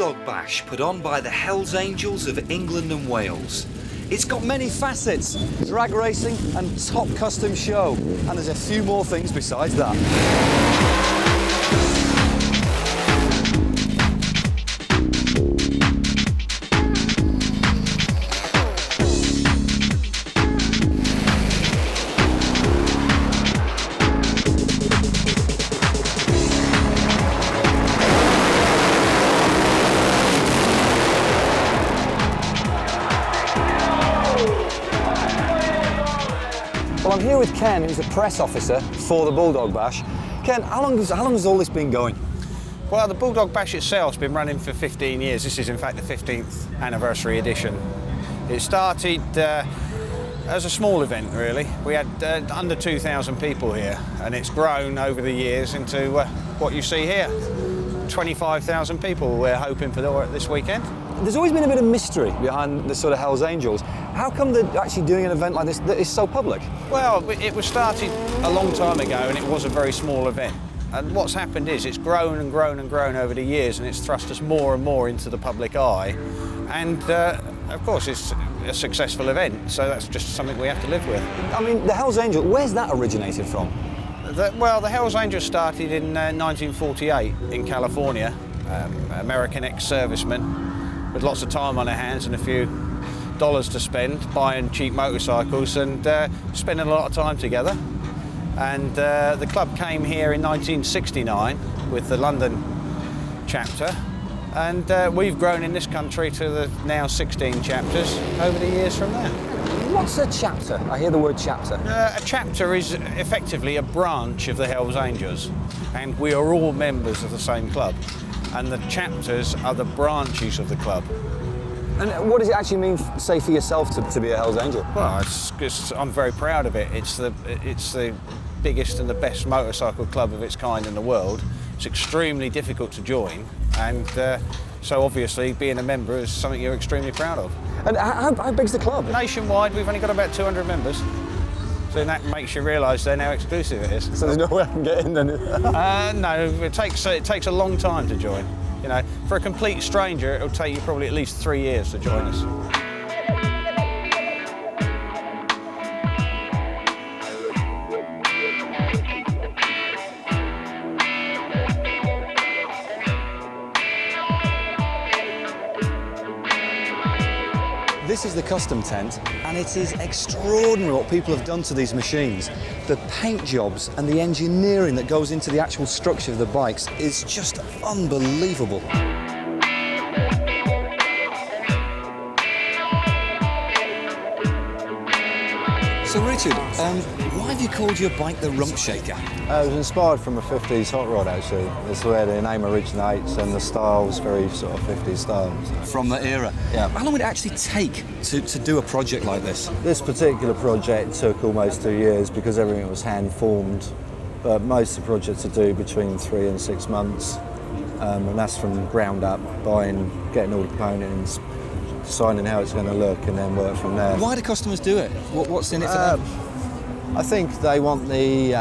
Bulldog Bash put on by the Hells Angels of England and Wales. It's got many facets, drag racing and top custom show, and there's a few more things besides that. Well, I'm here with Ken, who's a press officer for the Bulldog Bash. Ken, how long has all this been going? Well, the Bulldog Bash itself has been running for 15 years. This is, in fact, the 15th anniversary edition. It started as a small event, really. We had under 2,000 people here, and it's grown over the years into what you see here. 25,000 people we're hoping for this weekend. There's always been a bit of mystery behind the sort of Hells Angels. How come they're actually doing an event like this that is so public? Well, it was started a long time ago, and it was a very small event. And what's happened is it's grown and grown and grown over the years, and it's thrust us more and more into the public eye. And of course, it's a successful event, so that's just something we have to live with. I mean, the Hells Angels, where's that originated from? Well, the Hells Angels started in 1948 in California. American ex-servicemen with lots of time on their hands and a few dollars to spend, buying cheap motorcycles and spending a lot of time together. And the club came here in 1969 with the London chapter, and we've grown in this country to the now 16 chapters over the years from there. What's a chapter? I hear the word chapter. A chapter is effectively a branch of the Hells Angels, and we are all members of the same club, and the chapters are the branches of the club. And what does it actually mean, say, for yourself to be a Hells Angel? Well, I'm very proud of it. It's the biggest and the best motorcycle club of its kind in the world. It's extremely difficult to join, and so obviously being a member is something you're extremely proud of. And how big's the club? Nationwide, we've only got about 200 members. So that makes you realise then how exclusive it is. So there's no way I can get in then? No, it takes a long time to join. You know, for a complete stranger, it'll take you probably at least 3 years to join us. This is the custom tent, and it is extraordinary what people have done to these machines. The paint jobs and the engineering that goes into the actual structure of the bikes is just unbelievable. So Richard, why have you called your bike the Rump Shaker? It was inspired from a 50s hot rod, actually. That's where the name originates, and the style's very sort of 50s style. From that era? Yeah. How long would it actually take to do a project like this? This particular project took almost 2 years because everything was hand-formed, but most of the projects are due between 3 and 6 months, and that's from ground up, getting all the components, deciding how it's going to look, and then work from there. Why do customers do it? What's in it for them? I think they want the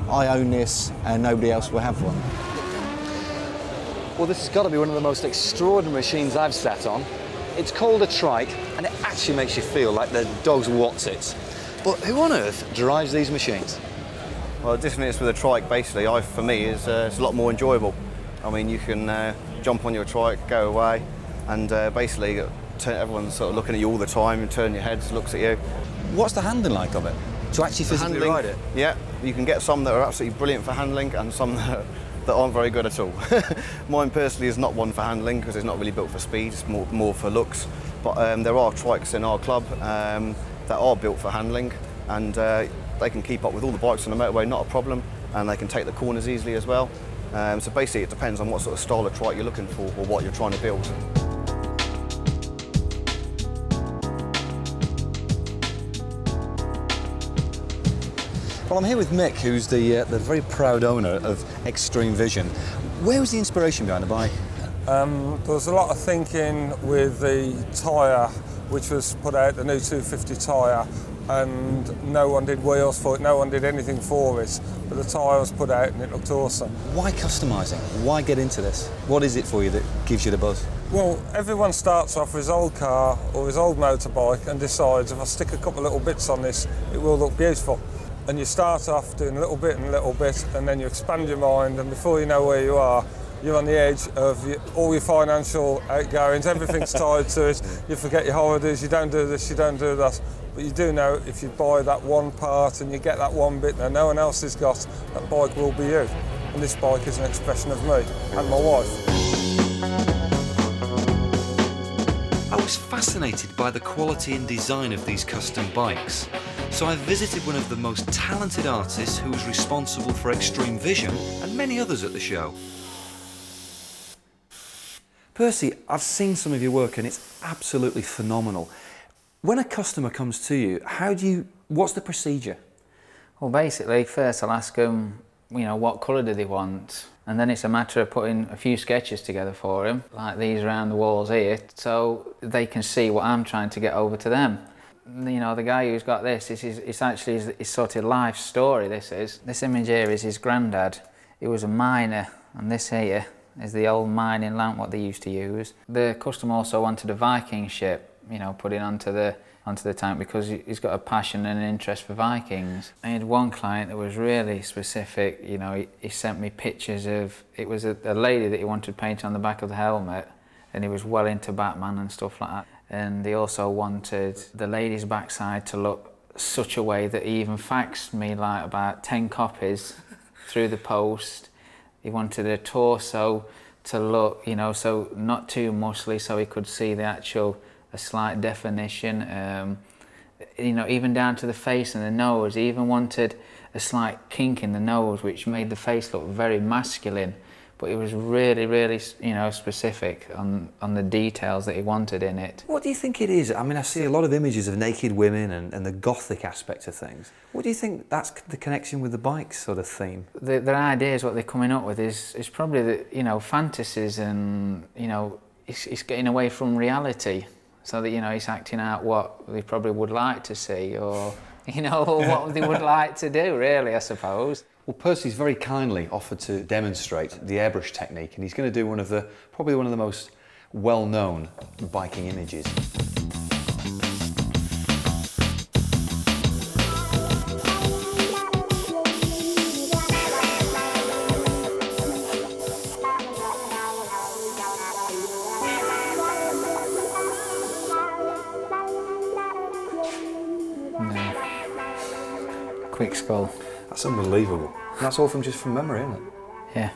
I own this and nobody else will have one. Well, this has got to be one of the most extraordinary machines I've sat on. It's called a Trike, and it actually makes you feel like the dog's What's-its. But who on earth drives these machines? Well, the difference with a Trike, basically, for me, is it's a lot more enjoyable. I mean, you can jump on your Trike, go away, and basically everyone's sort of looking at you all the time, and turn your heads, looks at you. What's the handling like of it? To actually physically ride it? Yeah, you can get some that are absolutely brilliant for handling and some that aren't very good at all. Mine personally is not one for handling because it's not really built for speed, it's more for looks. But there are Trikes in our club that are built for handling, and they can keep up with all the bikes on the motorway, not a problem, and they can take the corners easily as well. So basically it depends on what sort of style of Trike you're looking for or what you're trying to build. Well, I'm here with Mick, who's the very proud owner of Extreme Vision. Where was the inspiration behind the bike? There was a lot of thinking with the tyre, which was put out, the new 250 tyre, and no one did wheels for it, no one did anything for it, but the tyre was put out and it looked awesome. Why customising? Why get into this? What is it for you that gives you the buzz? Well, everyone starts off with his old car or his old motorbike and decides, if I stick a couple of little bits on this, it will look beautiful. And you start off doing a little bit and a little bit, and then you expand your mind, and before you know where you are, you're on the edge of all your financial outgoings, everything's tied to it, you forget your holidays, you don't do this, you don't do that. But you do know if you buy that one part and you get that one bit that no one else has got, that bike will be you. And this bike is an expression of me and my wife. I was fascinated by the quality and design of these custom bikes, so I visited one of the most talented artists who was responsible for Extreme Vision and many others at the show. Percy, I've seen some of your work and it's absolutely phenomenal. When a customer comes to you, what's the procedure? Well, basically, first I'll ask them, you know, what colour do they want? And then it's a matter of putting a few sketches together for them, like these around the walls here, so they can see what I'm trying to get over to them. You know, the guy who's got this, it's actually his sort of life story, this is. This image here is his granddad. He was a miner, and this here is the old mining lamp what they used to use. The customer also wanted a Viking ship, you know, put it onto the tank because he's got a passion and an interest for Vikings. I had one client that was really specific, you know, he sent me pictures of, it was a lady that he wanted painted on the back of the helmet, and he was well into Batman and stuff like that. And he also wanted the lady's backside to look such a way that he even faxed me like about 10 copies through the post. He wanted a torso to look, you know, so not too muscly so he could see the actual, a slight definition. You know, even down to the face and the nose. He even wanted a slight kink in the nose which made the face look very masculine. But he was really, really, you know, specific on the details that he wanted in it. What do you think it is? I mean, I see a lot of images of naked women and the gothic aspect of things. What do you think that's the connection with the bikes sort of theme? Their ideas, what they're coming up with is probably the, you know, fantasies and, you know, it's getting away from reality. So that, you know, he's acting out what they probably would like to see or, you know, what they would like to do, really, I suppose. Well, Percy's very kindly offered to demonstrate the airbrush technique, and he's going to do probably one of the most well-known biking images. Quick skull. That's unbelievable. And that's all from memory, isn't it? Yeah.